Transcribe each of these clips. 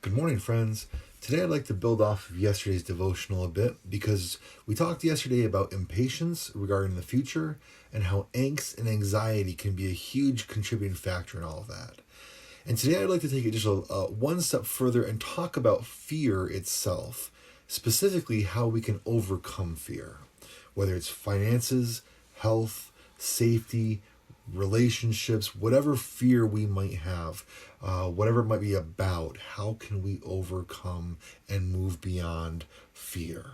Good morning, friends. Today I'd like to build off of yesterday's devotional a bit because we talked yesterday about impatience regarding the future and how angst and anxiety can be a huge contributing factor in all of that. And today I'd like to take it just one step further and talk about fear itself, specifically how we can overcome fear, whether it's finances, health, safety, relationships, whatever fear we might have, whatever it might be about, how can we overcome and move beyond fear?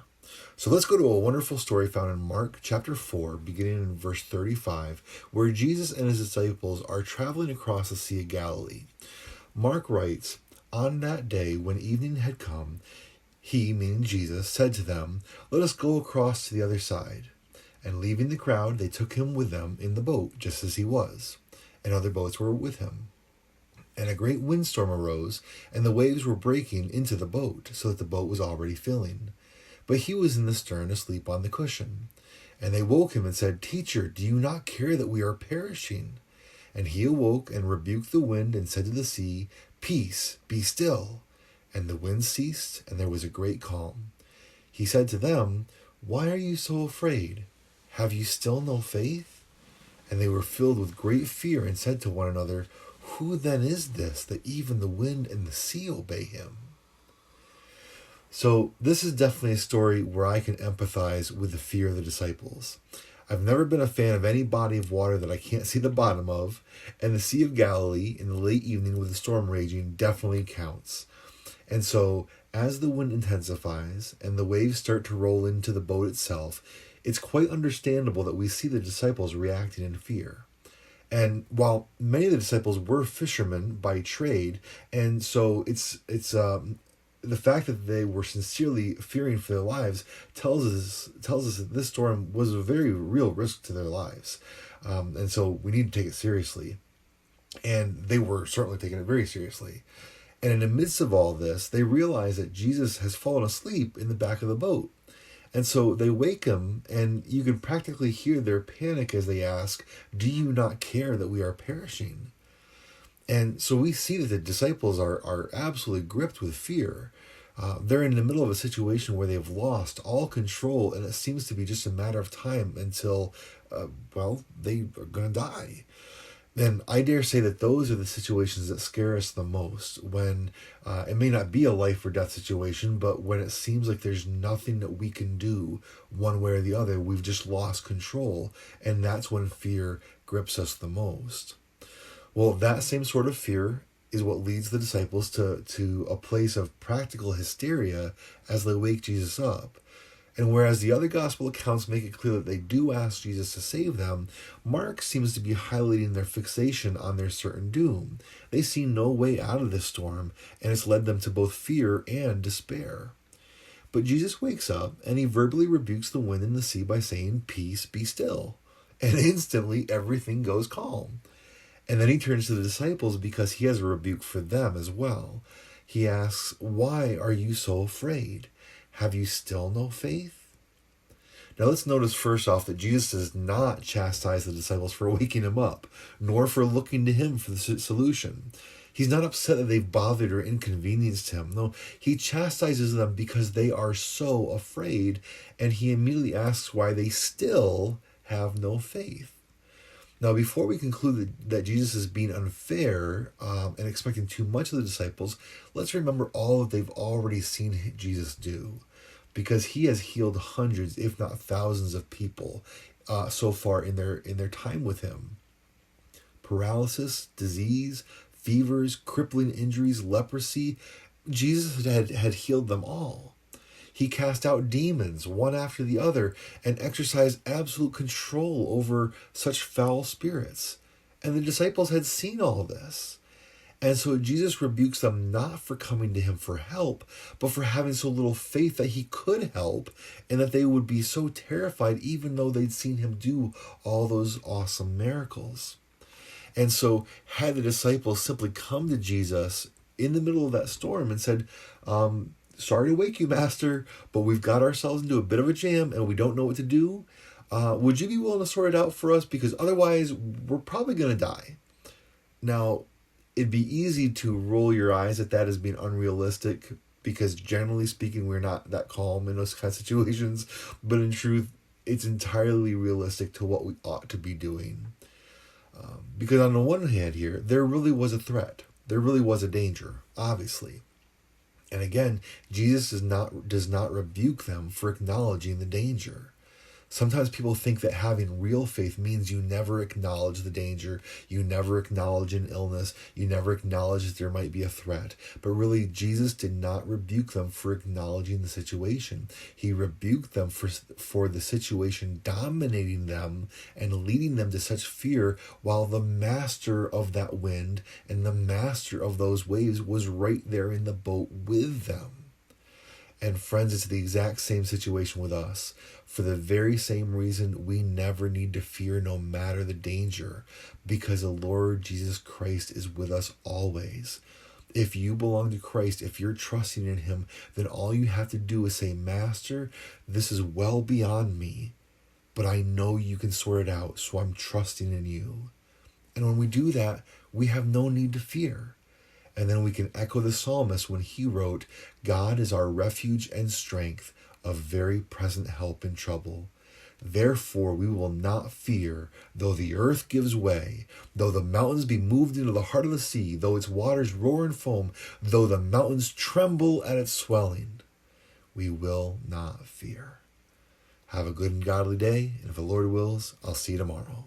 So let's go to a wonderful story found in Mark chapter 4, beginning in verse 35, where Jesus and his disciples are traveling across the Sea of Galilee. Mark writes, "On that day, when evening had come, he," meaning Jesus, "said to them, 'Let us go across to the other side.' And leaving the crowd, they took him with them in the boat, just as he was, and other boats were with him. And a great windstorm arose, and the waves were breaking into the boat, so that the boat was already filling. But he was in the stern, asleep on the cushion. And they woke him and said, 'Teacher, do you not care that we are perishing?' And he awoke and rebuked the wind and said to the sea, 'Peace, be still.' And the wind ceased, and there was a great calm. He said to them, 'Why are you so afraid? Have you still no faith?' And they were filled with great fear and said to one another, 'Who then is this, that even the wind and the sea obey him?'" So this is definitely a story where I can empathize with the fear of the disciples. I've never been a fan of any body of water that I can't see the bottom of, and the Sea of Galilee in the late evening with the storm raging definitely counts. And so, as the wind intensifies and the waves start to roll into the boat itself, it's quite understandable that we see the disciples reacting in fear. And while many of the disciples were fishermen by trade, and so it's the fact that they were sincerely fearing for their lives tells us that this storm was a very real risk to their lives, and so we need to take it seriously. And they were certainly taking it very seriously. And in the midst of all this, they realize that Jesus has fallen asleep in the back of the boat. And so they wake him, and you can practically hear their panic as they ask, "Do you not care that we are perishing?" And so we see that the disciples are absolutely gripped with fear. They're in the middle of a situation where they've lost all control, and it seems to be just a matter of time until, they are going to die. Then I dare say that those are the situations that scare us the most, when it may not be a life or death situation, but when it seems like there's nothing that we can do one way or the other. We've just lost control, and that's when fear grips us the most. Well, that same sort of fear is what leads the disciples to a place of practical hysteria as they wake Jesus up. And whereas the other gospel accounts make it clear that they do ask Jesus to save them, Mark seems to be highlighting their fixation on their certain doom. They see no way out of this storm, and it's led them to both fear and despair. But Jesus wakes up, and he verbally rebukes the wind and the sea by saying, "Peace, be still." And instantly everything goes calm. And then he turns to the disciples because he has a rebuke for them as well. He asks, "Why are you so afraid? Have you still no faith?" Now let's notice first off that Jesus does not chastise the disciples for waking him up, nor for looking to him for the solution. He's not upset that they've bothered or inconvenienced him. No, he chastises them because they are so afraid, and he immediately asks why they still have no faith. Now, before we conclude that Jesus is being unfair and expecting too much of the disciples, let's remember all that they've already seen Jesus do, because he has healed hundreds, if not thousands, of people so far in their time with him. Paralysis, disease, fevers, crippling injuries, leprosy. Jesus had healed them all. He cast out demons one after the other and exercised absolute control over such foul spirits. And the disciples had seen all this. And so Jesus rebukes them not for coming to him for help, but for having so little faith that he could help, and that they would be so terrified even though they'd seen him do all those awesome miracles. And so had the disciples simply come to Jesus in the middle of that storm and said, "Sorry to wake you, Master, but we've got ourselves into a bit of a jam and we don't know what to do. Would you be willing to sort it out for us? Because otherwise we're probably going to die." Now, it'd be easy to roll your eyes at that as being unrealistic, because generally speaking, we're not that calm in those kind of situations. But in truth, it's entirely realistic to what we ought to be doing. Because on the one hand here, there really was a threat. There really was a danger, obviously. And again, Jesus does not rebuke them for acknowledging the danger. Sometimes people think that having real faith means you never acknowledge the danger, you never acknowledge an illness, you never acknowledge that there might be a threat. But really, Jesus did not rebuke them for acknowledging the situation. He rebuked them for the situation dominating them and leading them to such fear, while the master of that wind and the master of those waves was right there in the boat with them. And friends, it's the exact same situation with us. For the very same reason, we never need to fear no matter the danger, because the Lord Jesus Christ is with us always. If you belong to Christ, if you're trusting in him, then all you have to do is say, Master, this is well beyond me, but I know you can sort it out, so I'm trusting in you. And when we do that, we have no need to fear. And then we can echo the psalmist when he wrote, God is our refuge and strength, a very present help in trouble. Therefore we will not fear, though the earth gives way, though the mountains be moved into the heart of the sea, though its waters roar and foam, though the mountains tremble at its swelling. We will not fear. Have a good and godly day, and if the Lord wills, I'll see you tomorrow.